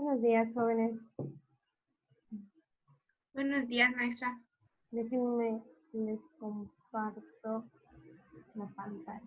Buenos días, jóvenes. Buenos días, maestra. Déjenme, les comparto la pantalla.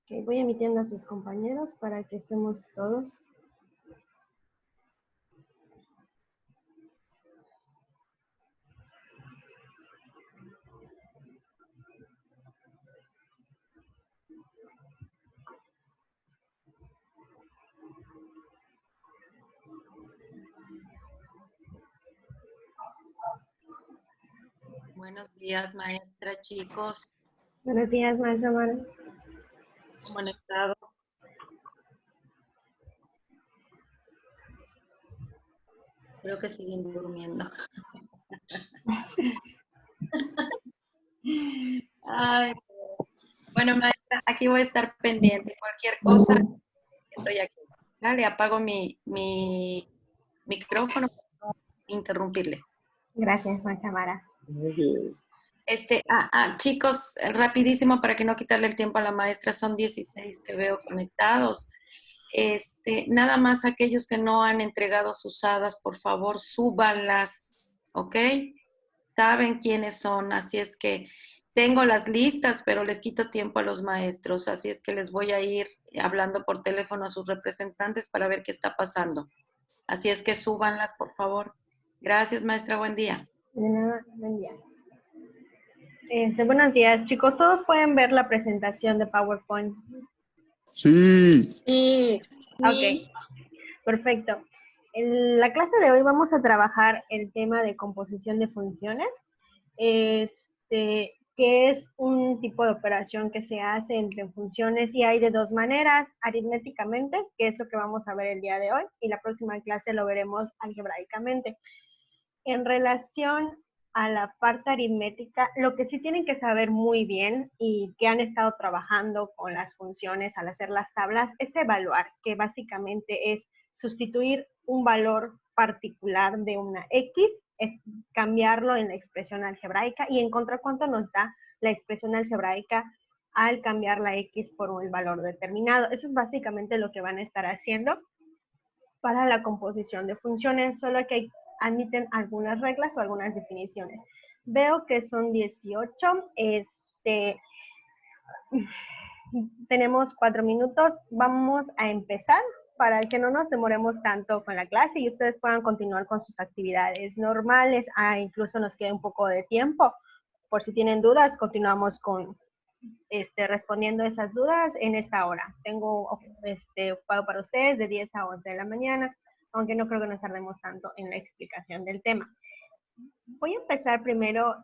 Okay, voy emitiendo a sus compañeros para que estemos todos. Buenos días, maestra, chicos. Buenos días, maestra Mara. ¿Cómo han estado? Creo que siguen durmiendo. Ay, bueno, maestra, aquí voy a estar pendiente. Cualquier cosa, estoy aquí. Dale, apago mi micrófono para no interrumpirle. Gracias, maestra Mara. Chicos, rapidísimo para que no quitarle el tiempo a la maestra, son 16 que veo conectados. Nada más aquellos que no han entregado sus hadas, por favor, súbanlas, ¿ok? Saben quiénes son, así es que tengo las listas, pero les quito tiempo a los maestros, así es que les voy a ir hablando por teléfono a sus representantes para ver qué está pasando. Así es que súbanlas, por favor. Gracias, maestra, buen día. De nada, buen día. Buenos días, chicos. ¿Todos pueden ver la presentación de PowerPoint? Sí. Sí. Ok, perfecto. En la clase de hoy vamos a trabajar el tema de composición de funciones, que es un tipo de operación que se hace entre funciones y hay de dos maneras, aritméticamente, que es lo que vamos a ver el día de hoy, y la próxima clase lo veremos algebraicamente. En relación a la parte aritmética, lo que sí tienen que saber muy bien y que han estado trabajando con las funciones al hacer las tablas es evaluar, que básicamente es sustituir un valor particular de una X, es cambiarlo en la expresión algebraica y encontrar cuánto nos da la expresión algebraica al cambiar la X por un valor determinado. Eso es básicamente lo que van a estar haciendo para la composición de funciones, solo que admiten algunas reglas o algunas definiciones. Veo que son 18. Tenemos 4 minutos. Vamos a empezar para que no nos demoremos tanto con la clase y ustedes puedan continuar con sus actividades normales. Incluso nos queda un poco de tiempo. Por si tienen dudas, continuamos con respondiendo esas dudas en esta hora. Tengo ocupado para ustedes de 10 a 11 de la mañana, aunque no creo que nos tardemos tanto en la explicación del tema. Voy a empezar primero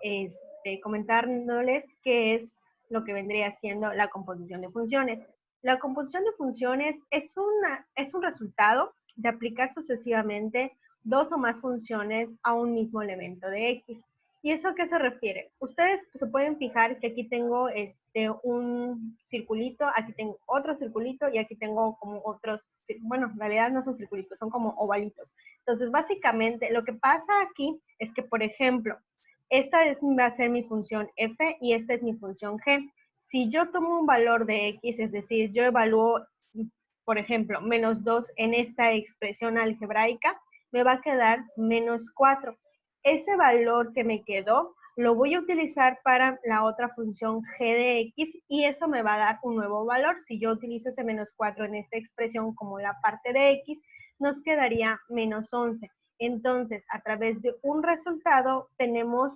comentándoles qué es lo que vendría siendo la composición de funciones. La composición de funciones es un resultado de aplicar sucesivamente dos o más funciones a un mismo elemento de X. ¿Y eso a qué se refiere? Ustedes se pueden fijar que aquí tengo un circulito, aquí tengo otro circulito y aquí tengo como otros, bueno, en realidad no son circulitos, son como ovalitos. Entonces, básicamente, lo que pasa aquí es que, por ejemplo, va a ser mi función f y esta es mi función g. Si yo tomo un valor de x, es decir, yo evalúo, por ejemplo, menos 2 en esta expresión algebraica, me va a quedar menos 4. Ese valor que me quedó lo voy a utilizar para la otra función g de x y eso me va a dar un nuevo valor. Si yo utilizo ese menos 4 en esta expresión como la parte de x, nos quedaría menos 11. Entonces, a través de un resultado tenemos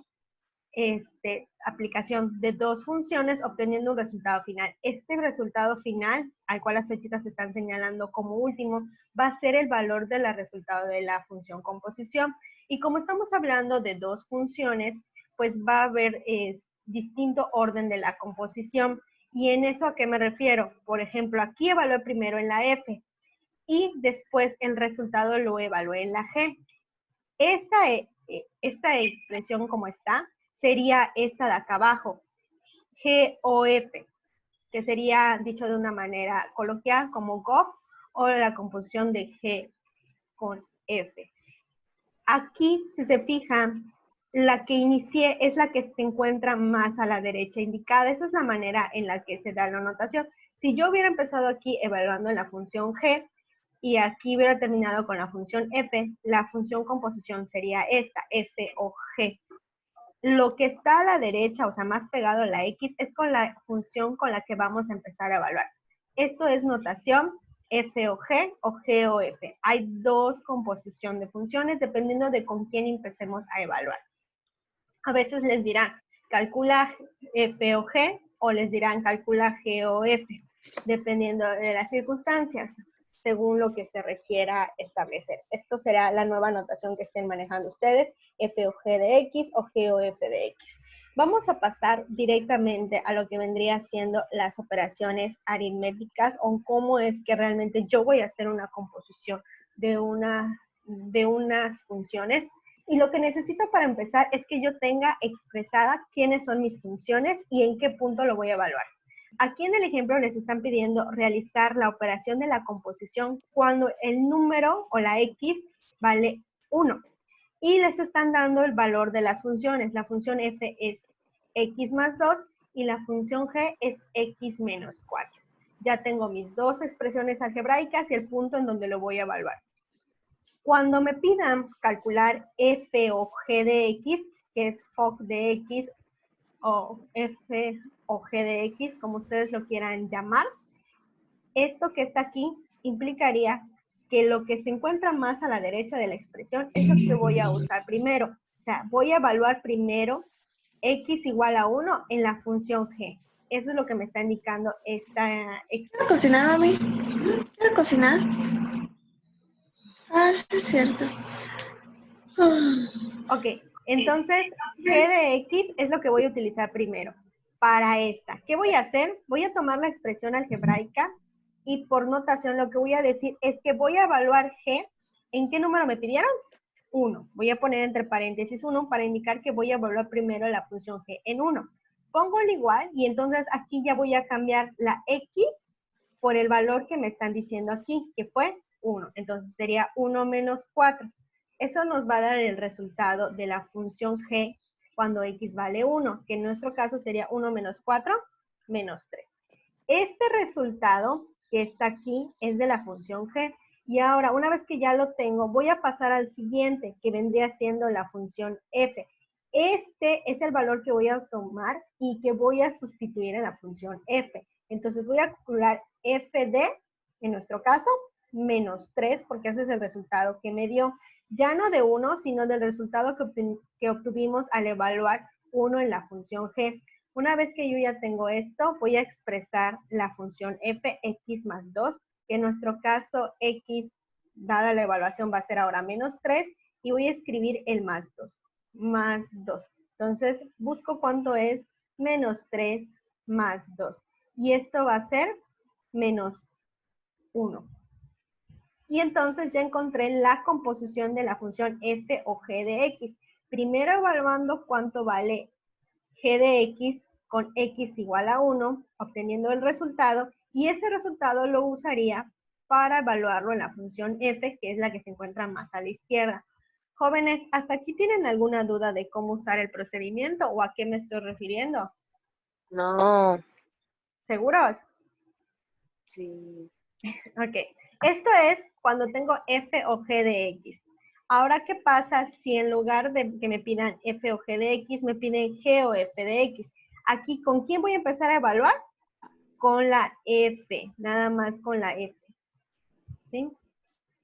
aplicación de dos funciones obteniendo un resultado final. Este resultado final, al cual las flechitas están señalando como último, va a ser el valor del resultado de la función composición. Y como estamos hablando de dos funciones, pues va a haber distinto orden de la composición. ¿Y en eso a qué me refiero? Por ejemplo, aquí evalué primero en la F y después el resultado lo evalué en la G. Esta expresión como está sería esta de acá abajo, G o F, que sería dicho de una manera coloquial como GOF o la composición de G con F. Aquí, si se fijan, la que inicié es la que se encuentra más a la derecha indicada. Esa es la manera en la que se da la notación. Si yo hubiera empezado aquí evaluando en la función G y aquí hubiera terminado con la función F, la función composición sería esta, F o G. Lo que está a la derecha, o sea, más pegado a la X, es con la función con la que vamos a empezar a evaluar. Esto es notación F o G o F. Hay dos composiciones de funciones dependiendo de con quién empecemos a evaluar. A veces les dirán calcula F o G o les dirán calcula G o F, dependiendo de las circunstancias, según lo que se requiera establecer. Esto será la nueva notación que estén manejando ustedes, F o G de X o G o F de X. Vamos a pasar directamente a lo que vendría siendo las operaciones aritméticas o cómo es que realmente yo voy a hacer una composición de unas funciones. Y lo que necesito para empezar es que yo tenga expresada quiénes son mis funciones y en qué punto lo voy a evaluar. Aquí en el ejemplo les están pidiendo realizar la operación de la composición cuando el número o la X vale 1. Y les están dando el valor de las funciones. La función F es X más 2 y la función G es X menos 4. Ya tengo mis dos expresiones algebraicas y el punto en donde lo voy a evaluar. Cuando me pidan calcular F o G de X, que es FOG de X o F o G de X, como ustedes lo quieran llamar, esto que está aquí implicaría que lo que se encuentra más a la derecha de la expresión es lo que voy a usar primero. O sea, voy a evaluar primero X igual a 1 en la función G. Eso es lo que me está indicando esta expresión. ¿Quiero cocinar, mami? ¿Quiero cocinar? Ah, sí es cierto. Ok, entonces G de X es lo que voy a utilizar primero para esta. ¿Qué voy a hacer? Voy a tomar la expresión algebraica y por notación lo que voy a decir es que voy a evaluar G. ¿En qué número me pidieron? 1. Voy a poner entre paréntesis 1 para indicar que voy a evaluar primero la función G en 1. Pongo el igual y entonces aquí ya voy a cambiar la X por el valor que me están diciendo aquí, que fue 1. Entonces sería 1 menos 4. Eso nos va a dar el resultado de la función G cuando X vale 1, que en nuestro caso sería 1 menos 4 menos 3. Este resultado que está aquí es de la función G. Y ahora, una vez que ya lo tengo, voy a pasar al siguiente, que vendría siendo la función F. Este es el valor que voy a tomar y que voy a sustituir en la función F. Entonces voy a calcular F de, en nuestro caso, menos 3, porque ese es el resultado que me dio. Ya no de 1, sino del resultado que obtuvimos al evaluar 1 en la función G. Una vez que yo ya tengo esto, voy a expresar la función f, x más 2, que en nuestro caso x, dada la evaluación, va a ser ahora menos 3, y voy a escribir el más 2, más 2. Entonces, busco cuánto es menos 3 más 2. Y esto va a ser menos 1. Y entonces ya encontré la composición de la función f o g de x. Primero evaluando cuánto vale g de x con x igual a 1, obteniendo el resultado, y ese resultado lo usaría para evaluarlo en la función f, que es la que se encuentra más a la izquierda. Jóvenes, ¿hasta aquí tienen alguna duda de cómo usar el procedimiento o a qué me estoy refiriendo? No, ¿Seguros? sí. Ok. Esto es cuando tengo f o g de x. Ahora, ¿qué pasa si en lugar de que me pidan f o g de x, me piden g o f de x? Aquí, ¿con quién voy a empezar a evaluar? Con la f, nada más con la f. ¿Sí?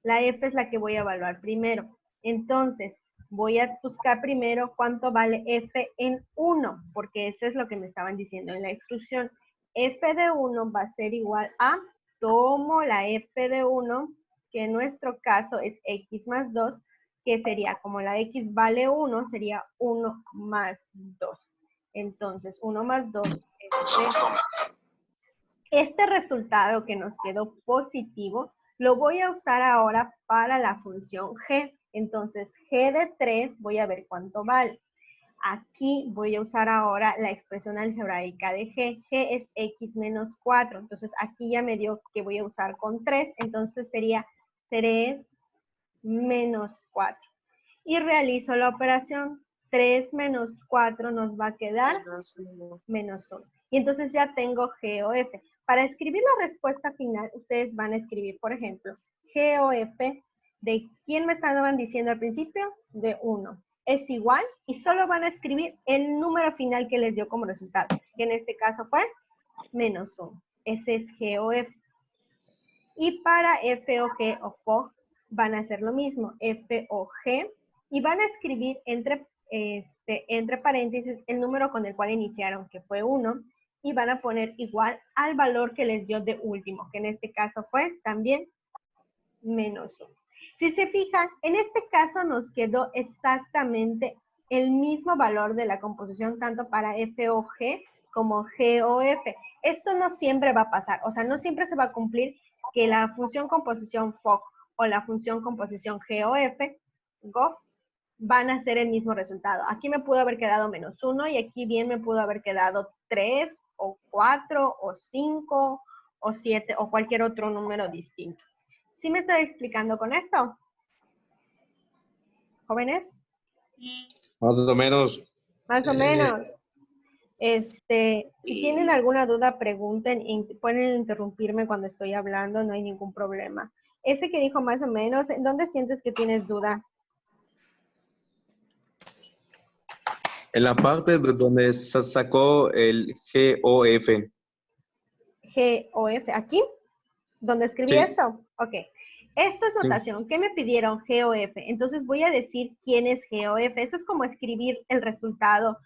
La f es la que voy a evaluar primero. Entonces, voy a buscar primero cuánto vale f en 1, porque eso es lo que me estaban diciendo en la instrucción. F de 1 va a ser igual a, tomo la f de 1, que en nuestro caso es x más 2, que sería, como la x vale 1, sería 1 más 2. Entonces, 1 más 2 es 3. Este resultado que nos quedó positivo, lo voy a usar ahora para la función g. Entonces, g de 3, voy a ver cuánto vale. Aquí voy a usar ahora la expresión algebraica de g. G es x menos 4. Entonces, aquí ya me dio que voy a usar con 3. Entonces, sería 3 menos 4. Y realizo la operación. 3 menos 4 nos va a quedar menos 1. Y entonces ya tengo G o F. Para escribir la respuesta final, ustedes van a escribir, por ejemplo, G o F, ¿de quién me estaban diciendo al principio? De 1. Es igual, y solo van a escribir el número final que les dio como resultado, que en este caso fue menos 1. Ese es G o F. Y para F o G o FO, van a hacer lo mismo, F o G, y van a escribir entre paréntesis el número con el cual iniciaron, que fue 1, y van a poner igual al valor que les dio de último, que en este caso fue también menos 1. Si se fijan, en este caso nos quedó exactamente el mismo valor de la composición, tanto para F o G como G o F. Esto no siempre va a pasar, o sea, no siempre se va a cumplir que la función composición FOG o la función composición G o F, GOF, van a ser el mismo resultado. Aquí me pudo haber quedado menos 1 y aquí bien me pudo haber quedado 3 o 4 o 5 o 7 o cualquier otro número distinto. ¿Sí me estoy explicando con esto? ¿Jóvenes? Más o menos. Más o menos. Si tienen alguna duda, pregunten y pueden interrumpirme cuando estoy hablando, no hay ningún problema. Ese que dijo más o menos, ¿en dónde sientes que tienes duda? En la parte de donde sacó el GOF. G o F, ¿aquí? ¿Dónde escribí Sí. esto? Ok. Esto es Sí. notación. ¿Qué me pidieron? G o F. Entonces voy a decir quién es G o F. Eso es como escribir el resultado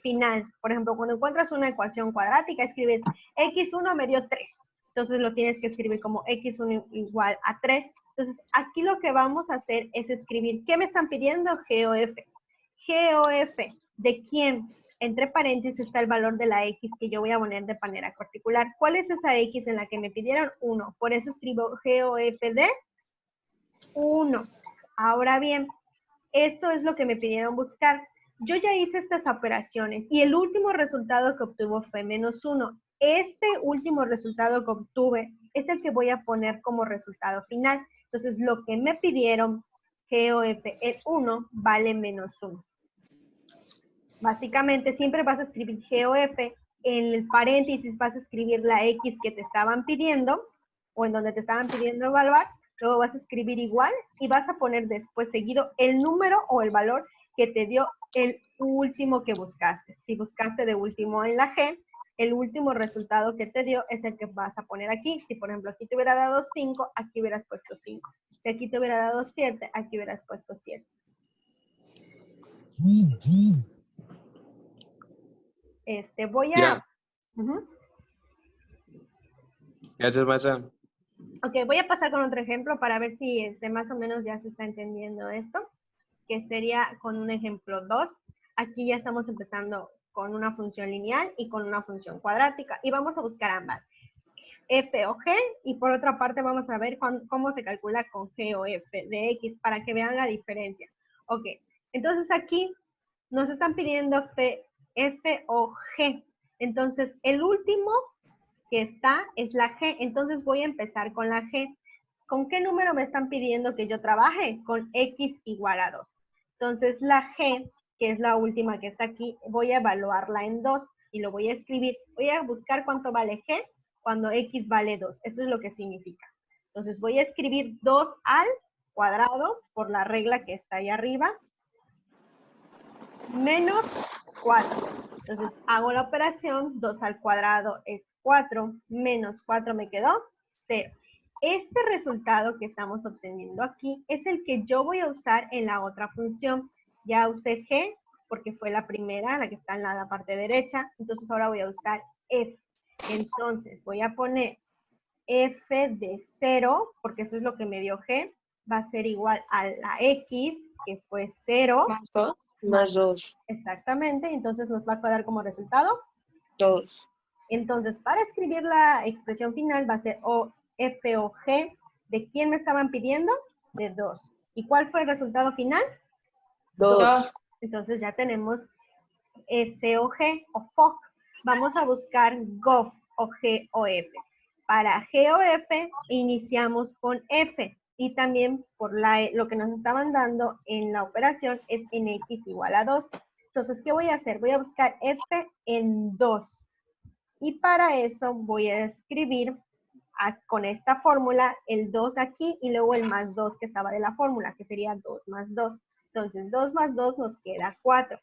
final. Por ejemplo, cuando encuentras una ecuación cuadrática, escribes x1 me dio 3. Entonces lo tienes que escribir como x1 igual a 3. Entonces aquí lo que vamos a hacer es escribir, ¿qué me están pidiendo? G o F. G o F, ¿de quién? Entre paréntesis está el valor de la x que yo voy a poner de manera particular. ¿Cuál es esa x en la que me pidieron? 1. Por eso escribo G o F de 1. Ahora bien, esto es lo que me pidieron buscar. Yo ya hice estas operaciones y el último resultado que obtuvo fue menos 1. Este último resultado que obtuve es el que voy a poner como resultado final. Entonces, lo que me pidieron, GOF es 1, vale menos 1. Básicamente, siempre vas a escribir GOF, en el paréntesis vas a escribir la X que te estaban pidiendo, o en donde te estaban pidiendo evaluar, luego vas a escribir igual y vas a poner después seguido el número o el valor que te dio el último que buscaste. Si buscaste de último en la G, el último resultado que te dio es el que vas a poner aquí. Si por ejemplo aquí te hubiera dado 5, aquí hubieras puesto 5. Si aquí te hubiera dado 7, aquí hubieras puesto 7. Voy a... Ya. Uh-huh. Gracias, maestra. Ok, voy a pasar con otro ejemplo para ver si más o menos ya se está entendiendo esto, que sería con un ejemplo 2. Aquí ya estamos empezando con una función lineal y con una función cuadrática, y vamos a buscar ambas, f o g, y por otra parte vamos a ver cómo se calcula con g o f de x, para que vean la diferencia. Ok, entonces aquí nos están pidiendo f o g, entonces el último que está es la G. Entonces voy a empezar con la G. ¿Con qué número me están pidiendo que yo trabaje? Con X igual a 2. Entonces la G, que es la última que está aquí, voy a evaluarla en 2 y lo voy a escribir. Voy a buscar cuánto vale G cuando X vale 2. Eso es lo que significa. Entonces voy a escribir 2 al cuadrado por la regla que está ahí arriba, menos 4. Entonces hago la operación, 2 al cuadrado es 4, menos 4 me quedó 0. Este resultado que estamos obteniendo aquí es el que yo voy a usar en la otra función. Ya usé G porque fue la primera, la que está en la parte derecha. Entonces ahora voy a usar F. Entonces voy a poner F de 0, porque eso es lo que me dio G, va a ser igual a la X, que fue 0. Más 2. Más 2. Exactamente, entonces nos va a quedar como resultado 2. Entonces, para escribir la expresión final va a ser o F o G. ¿De quién me estaban pidiendo? De 2. ¿Y cuál fue el resultado final? 2. Entonces ya tenemos F o G o FOC. Vamos a buscar GOF o G o F. Para G o F iniciamos con F. Y también por lo que nos estaban dando en la operación es en X igual a 2. Entonces, ¿qué voy a hacer? Voy a buscar F en 2. Y para eso voy a escribir con esta fórmula el 2 aquí y luego el más 2 que estaba de la fórmula, que sería 2 más 2. Entonces, 2 más 2 nos queda 4.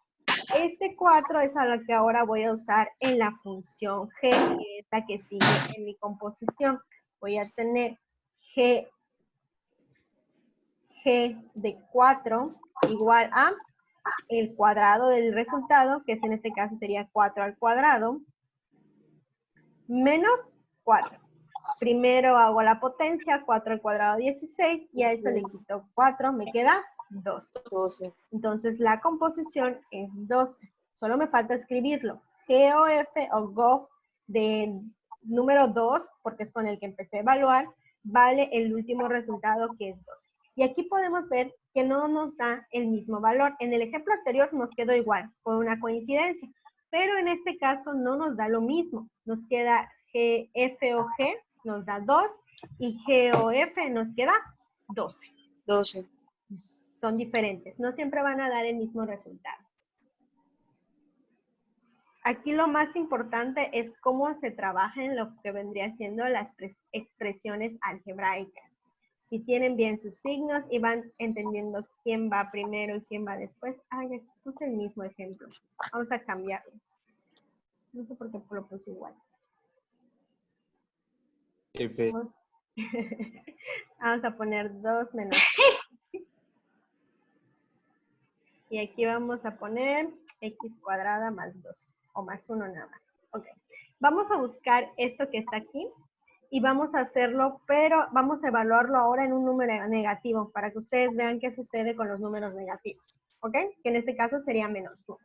Este 4 es a la que ahora voy a usar en la función G, que es la que sigue en mi composición. Voy a tener G de 4 igual a el cuadrado del resultado, que en este caso sería 4 al cuadrado, menos 4. Primero hago la potencia, 4 al cuadrado 16, y a eso le quito 4, me queda 12. 12. Entonces la composición es 12. Solo me falta escribirlo. GOF o GOF de número 2, porque es con el que empecé a evaluar, vale el último resultado que es 12. Y aquí podemos ver que no nos da el mismo valor. En el ejemplo anterior nos quedó igual, fue una coincidencia. Pero en este caso no nos da lo mismo. Nos queda F o G, nos da 2, y G o F nos queda 12. 12. Son diferentes, no siempre van a dar el mismo resultado. Aquí lo más importante es cómo se trabaja en lo que vendría siendo las expresiones algebraicas. Si tienen bien sus signos y van entendiendo quién va primero y quién va después. Ay, aquí puse el mismo ejemplo. Vamos a cambiarlo. No sé por qué lo puse igual. F. Vamos a poner 2 menos 3. Y aquí vamos a poner x cuadrada más 2. O más 1 nada más. Ok. Vamos a buscar esto que está aquí. Y vamos a hacerlo, pero vamos a evaluarlo ahora en un número negativo. Para que ustedes vean qué sucede con los números negativos. ¿Ok? Que en este caso sería menos 1.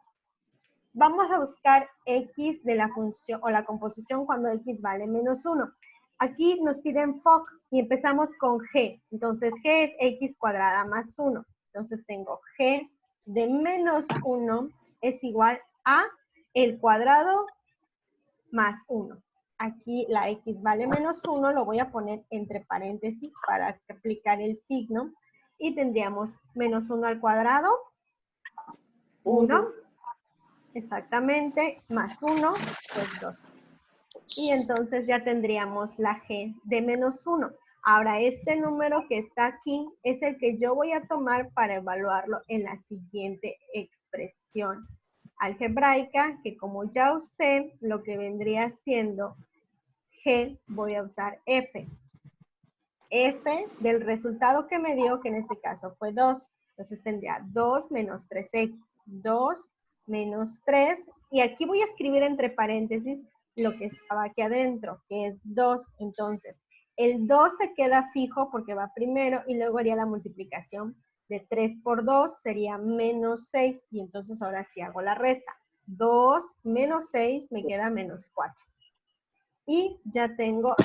Vamos a buscar x de la función o la composición cuando x vale menos 1. Aquí nos piden FOC y empezamos con G. Entonces, G es x cuadrada más 1. Entonces, tengo G de menos 1 es igual a el cuadrado más 1. Aquí la x vale menos 1, lo voy a poner entre paréntesis para aplicar el signo. Y tendríamos menos 1 al cuadrado, 1. Exactamente, más 1, pues 2. Y entonces ya tendríamos la G de menos 1. Ahora, este número que está aquí es el que yo voy a tomar para evaluarlo en la siguiente expresión algebraica, que como ya usé lo que vendría siendo G, voy a usar F. F del resultado que me dio, que en este caso fue 2. Entonces tendría 2 menos 3x. 2 menos 3. Y aquí voy a escribir entre paréntesis lo que estaba aquí adentro, que es 2. Entonces, el 2 se queda fijo porque va primero y luego haría la multiplicación de 3 por 2, sería menos 6. Y entonces ahora sí hago la resta. 2 menos 6 me queda menos 4. Y ya tengo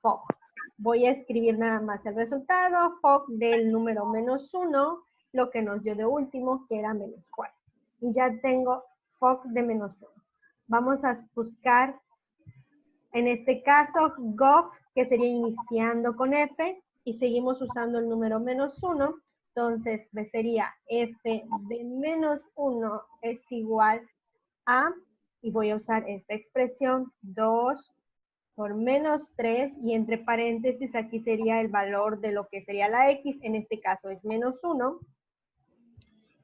FOC. Voy a escribir nada más el resultado, FOC del número menos 1, lo que nos dio de último, que era menos 4. Y ya tengo FOC de menos 1. Vamos a buscar, en este caso, GOF, que sería iniciando con F, y seguimos usando el número menos 1. Entonces, sería F de menos 1 es igual a, y voy a usar esta expresión, 2 por menos 3, y entre paréntesis aquí sería el valor de lo que sería la x, en este caso es menos 1.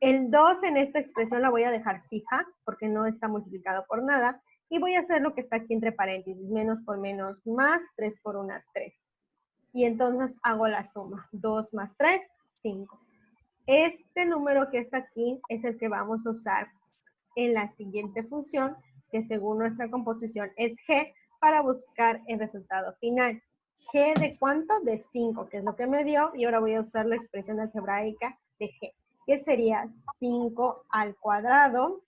El 2 en esta expresión la voy a dejar fija, porque no está multiplicado por nada, y voy a hacer lo que está aquí entre paréntesis, menos por menos más, 3 por 1, 3. y entonces hago la suma. 2 más 3, 5. Este número que está aquí es el que vamos a usar en la siguiente función, que según nuestra composición es g, para buscar el resultado final. ¿G de cuánto? De 5, que es lo que me dio, y ahora voy a usar la expresión algebraica de g, que sería 5 al cuadrado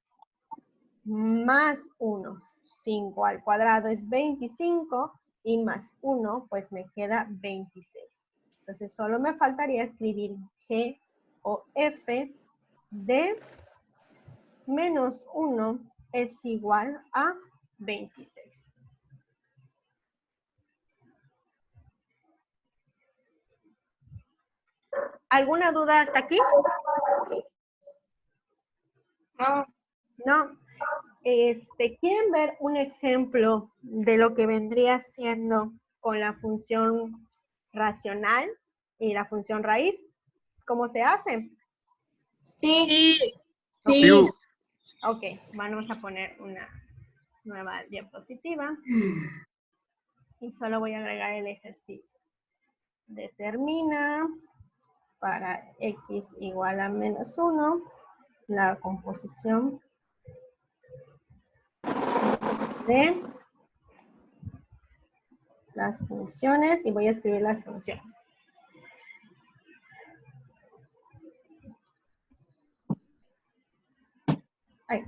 más 1. 5 al cuadrado es 25 y más 1, pues me queda 26. Entonces solo me faltaría escribir g o f de menos 1 es igual a 26. ¿Alguna duda hasta aquí? No. No. ¿Quieren ver un ejemplo de lo que vendría siendo con la función racional y la función raíz? ¿Cómo se hace? Sí. Sí. Ok, vamos a poner una nueva diapositiva y solo voy a agregar el ejercicio. Determina para x igual a menos 1 la composición de las funciones y voy a escribir las funciones. Ahí.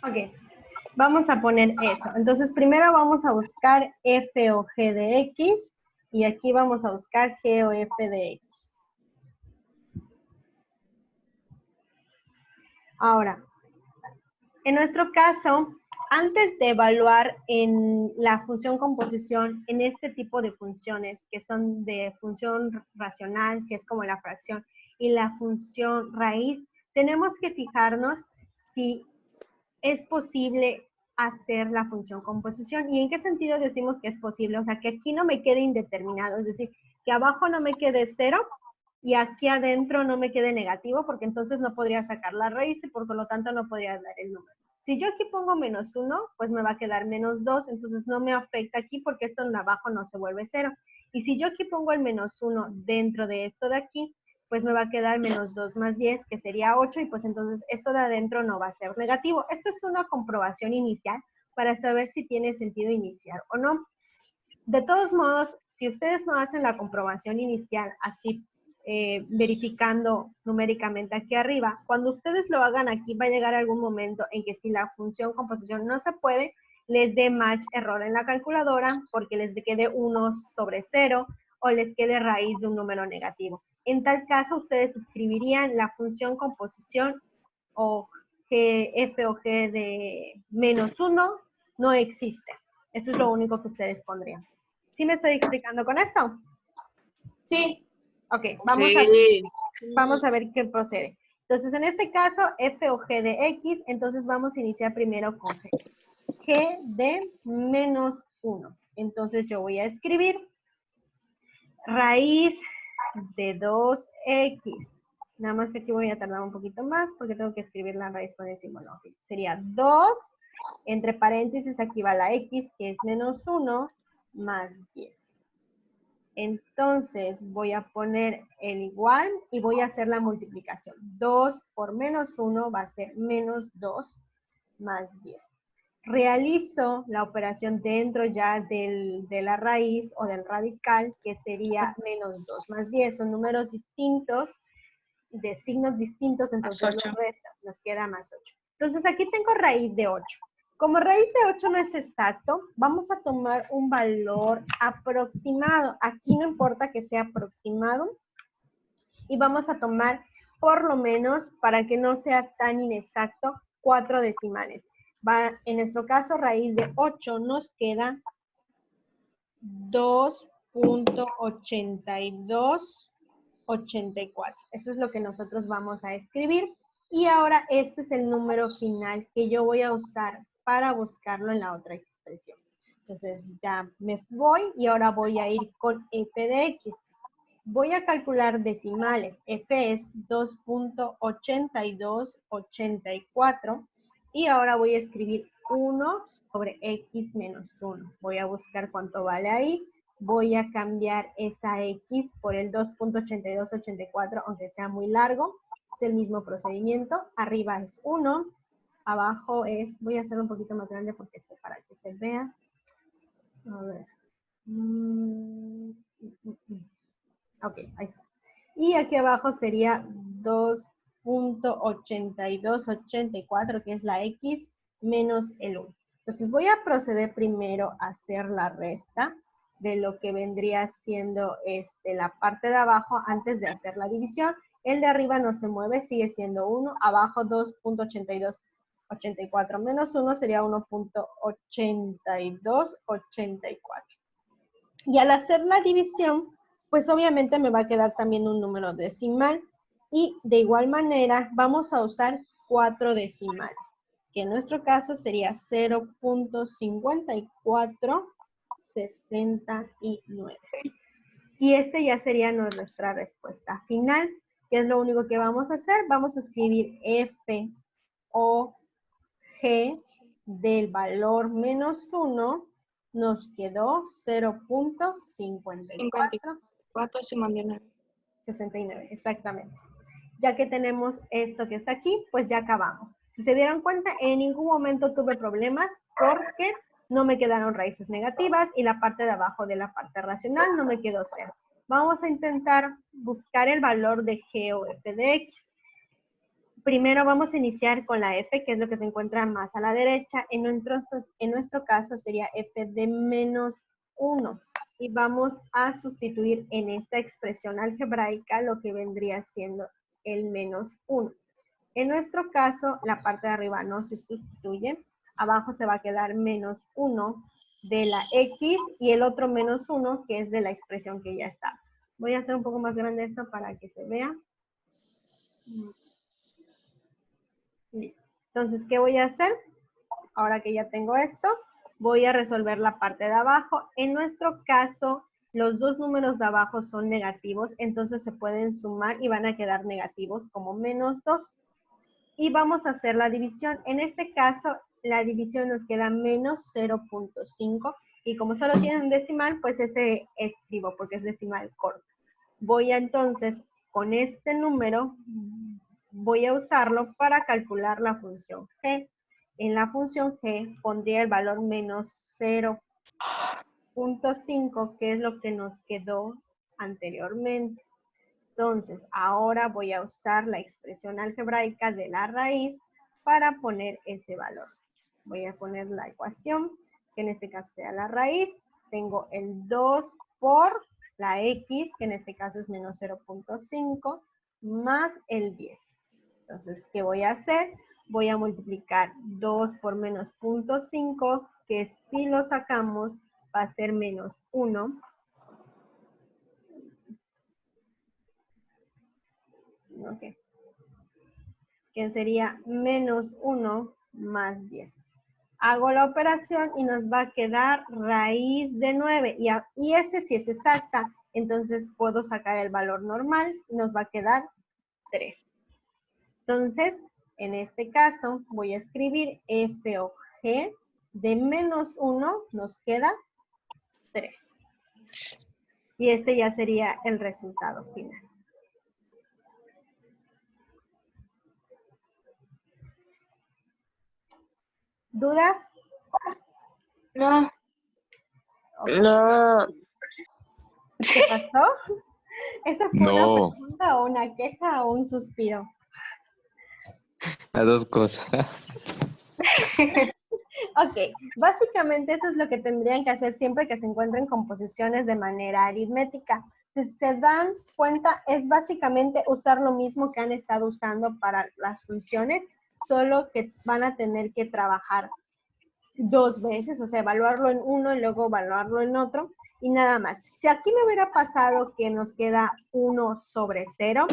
Ok, vamos a poner eso. Entonces, primero vamos a buscar f o g de x y aquí vamos a buscar g o f de x. Ahora, en nuestro caso, antes de evaluar en la función composición, en este tipo de funciones que son de función racional, que es como la fracción, y la función raíz, tenemos que fijarnos si es posible hacer la función composición. ¿Y en qué sentido decimos que es posible? O sea, que aquí no me quede indeterminado, es decir, que abajo no me quede 0 y aquí adentro no me quede negativo, porque entonces no podría sacar la raíz y por lo tanto no podría dar el número. Si yo aquí pongo menos 1, pues me va a quedar menos 2, entonces no me afecta aquí porque esto en abajo no se vuelve 0. Y si yo aquí pongo el menos 1 dentro de esto de aquí, pues me va a quedar menos 2 más 10, que sería 8, y pues entonces esto de adentro no va a ser negativo. Esto es una comprobación inicial para saber si tiene sentido iniciar o no. De todos modos, si ustedes no hacen la comprobación inicial así, verificando numéricamente aquí arriba, cuando ustedes lo hagan aquí va a llegar algún momento en que si la función composición no se puede, les dé match error en la calculadora porque les quede 1 sobre 0 o les quede raíz de un número negativo. En tal caso, ustedes escribirían la función composición o f o g de menos 1 no existe. Eso es lo único que ustedes pondrían. ¿Sí me estoy explicando con esto? Sí. Ok, Sí. vamos a ver qué procede. Entonces, en este caso, f o g de x, entonces vamos a iniciar primero con g. G de menos 1. Entonces, yo voy a escribir raíz de 2x. Nada más que aquí voy a tardar un poquito más porque tengo que escribir la raíz con el símbolo. Sería 2, entre paréntesis aquí va la x, que es menos 1, más 10. Entonces voy a poner el igual y voy a hacer la multiplicación. 2 por menos 1 va a ser menos 2 más 10. Realizo la operación dentro ya de la raíz o del radical, que sería menos 2 más 10. Son números distintos, de signos distintos, entonces los restas, nos queda más 8. Entonces aquí tengo raíz de 8. Como raíz de 8 no es exacto, vamos a tomar un valor aproximado. Aquí no importa que sea aproximado. Y vamos a tomar, por lo menos, para que no sea tan inexacto, 4 decimales. En nuestro caso, raíz de 8 nos queda 2.8284. Eso es lo que nosotros vamos a escribir. Y ahora este es el número final que yo voy a usar para buscarlo en la otra expresión. Entonces ya me voy y ahora voy a ir con f de x. Voy a calcular decimales. F es 2.8284 y ahora voy a escribir 1 sobre x menos 1. Voy a buscar cuánto vale ahí. Voy a cambiar esa x por el 2.8284, aunque sea muy largo. Es el mismo procedimiento. Arriba es 1. Abajo es, voy a hacerlo un poquito más grande porque para que se vea. A ver. Ok, ahí está. Y aquí abajo sería 2.8284, que es la x, menos el 1. Entonces voy a proceder primero a hacer la resta de lo que vendría siendo la parte de abajo antes de hacer la división. El de arriba no se mueve, sigue siendo 1. Abajo 2.8284 menos 1 sería 1.8284. Y al hacer la división, pues obviamente me va a quedar también un número decimal. Y de igual manera vamos a usar 4 decimales, que en nuestro caso sería 0.5469. Y ya sería nuestra respuesta final. ¿Qué es lo único que vamos a hacer? Vamos a escribir f o g del valor menos 1. Nos quedó 0.54. 69, exactamente. Ya que tenemos esto que está aquí, pues ya acabamos. Si se dieron cuenta, en ningún momento tuve problemas porque no me quedaron raíces negativas y la parte de abajo de la parte racional no me quedó 0. Vamos a intentar buscar el valor de g o f de x. Primero vamos a iniciar con la f, que es lo que se encuentra más a la derecha. En nuestro caso sería f de menos 1. Y vamos a sustituir en esta expresión algebraica lo que vendría siendo el menos 1. En nuestro caso, la parte de arriba no se sustituye. Abajo se va a quedar menos 1 de la x y el otro menos 1 que es de la expresión que ya está. Voy a hacer un poco más grande esto para que se vea. Listo. Entonces, ¿qué voy a hacer? Ahora que ya tengo esto, voy a resolver la parte de abajo. En nuestro caso, los dos números de abajo son negativos, entonces se pueden sumar y van a quedar negativos como menos 2. Y vamos a hacer la división. En este caso, la división nos queda menos 0.5. Y como solo tiene un decimal, pues ese escribo porque es decimal corto. Voy a entonces, con este número, voy a usarlo para calcular la función g. En la función g pondría el valor menos 0.5, que es lo que nos quedó anteriormente. Entonces, ahora voy a usar la expresión algebraica de la raíz para poner ese valor. Voy a poner la ecuación, que en este caso sea la raíz. Tengo el 2 por la x, que en este caso es menos 0.5, más el 10. Entonces, ¿qué voy a hacer? Voy a multiplicar 2 por menos 0.5, que si lo sacamos va a ser menos 1. Ok. Que sería menos 1 más 10. Hago la operación y nos va a quedar raíz de 9. Y ese sí es exacta. Entonces puedo sacar el valor normal y nos va a quedar 3. Entonces, en este caso, voy a escribir f o g de menos 1, nos queda 3. Y este ya sería el resultado final. ¿Dudas? No. Okay. No. ¿Qué pasó? ¿Esa fue No. una pregunta o una queja o un suspiro? Las dos cosas. Ok, básicamente eso es lo que tendrían que hacer siempre que se encuentren composiciones de manera aritmética. Si se dan cuenta, es básicamente usar lo mismo que han estado usando para las funciones, solo que van a tener que trabajar 2 veces, o sea, evaluarlo en uno y luego evaluarlo en otro y nada más. Si aquí me hubiera pasado que nos queda 1/0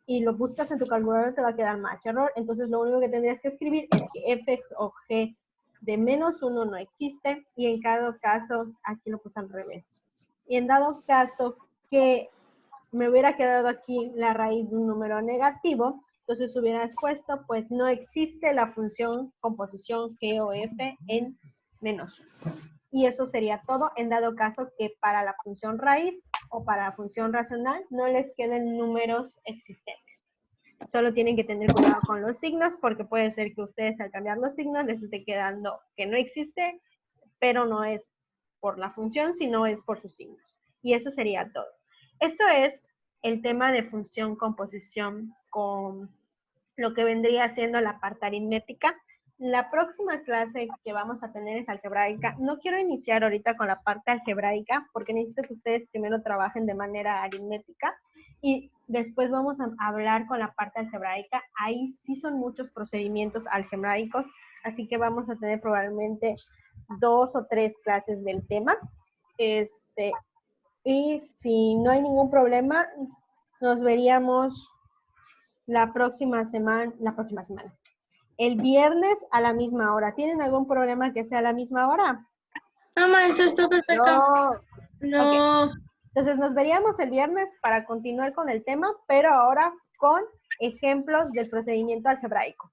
y lo buscas en tu calculadora te va a quedar match error, entonces lo único que tendrías que escribir es que f o g de -1 no existe y en cada caso, aquí lo puse al revés, y en dado caso que me hubiera quedado aquí la raíz de un número negativo, entonces hubieras puesto, pues no existe la función composición g o f en -1. Y eso sería todo en dado caso que para la función raíz o para la función racional no les queden números existentes. Solo tienen que tener cuidado con los signos porque puede ser que ustedes al cambiar los signos les esté quedando que no existe, pero no es por la función, sino es por sus signos. Y eso sería todo. Esto es el tema de función composición con lo que vendría siendo la parte aritmética. La próxima clase que vamos a tener es algebraica. No quiero iniciar ahorita con la parte algebraica porque necesito que ustedes primero trabajen de manera aritmética y después vamos a hablar con la parte algebraica. Ahí sí son muchos procedimientos algebraicos, así que vamos a tener probablemente 2 o 3 clases del tema. Y si no hay ningún problema, nos veríamos la próxima semana. El viernes a la misma hora. ¿Tienen algún problema que sea a la misma hora? No, maestra, está perfecto. No. No. Ok. Entonces nos veríamos el viernes para continuar con el tema, pero ahora con ejemplos del procedimiento algebraico.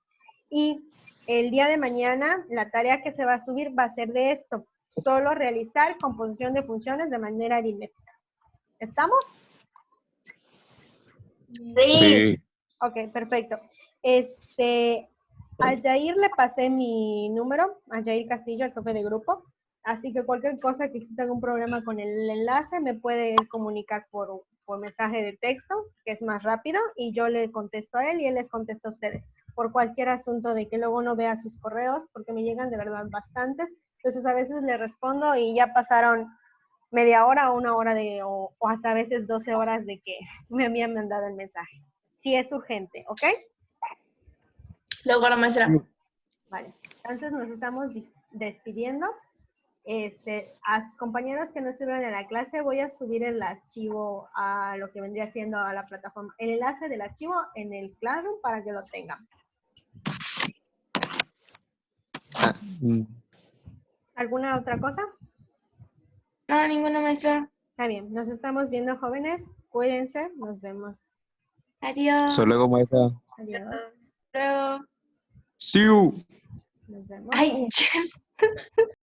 Y el día de mañana la tarea que se va a subir va a ser de esto. Solo realizar composición de funciones de manera aritmética. ¿Estamos? Sí. Ok, perfecto. A Yair le pasé mi número, a Yair Castillo, el jefe de grupo. Así que cualquier cosa que exista algún problema con el enlace, me puede comunicar por mensaje de texto, que es más rápido, y yo le contesto a él y él les contesta a ustedes. Por cualquier asunto de que luego no vea sus correos, porque me llegan de verdad bastantes. Entonces a veces le respondo y ya pasaron media hora o 1 hora o hasta a veces 12 horas de que me habían mandado el mensaje. Si es urgente, ¿ok? Luego la maestra. Vale, entonces nos estamos despidiendo. A sus compañeros que no estuvieron en la clase, voy a subir el archivo a lo que vendría siendo a la plataforma, el enlace del archivo en el Classroom para que lo tengan. ¿Alguna otra cosa? No, ninguna maestra. Está bien, nos estamos viendo, jóvenes. Cuídense, nos vemos. Adiós. Hasta luego, maestra. Adiós. Luego. See you. Nos vemos. Ay,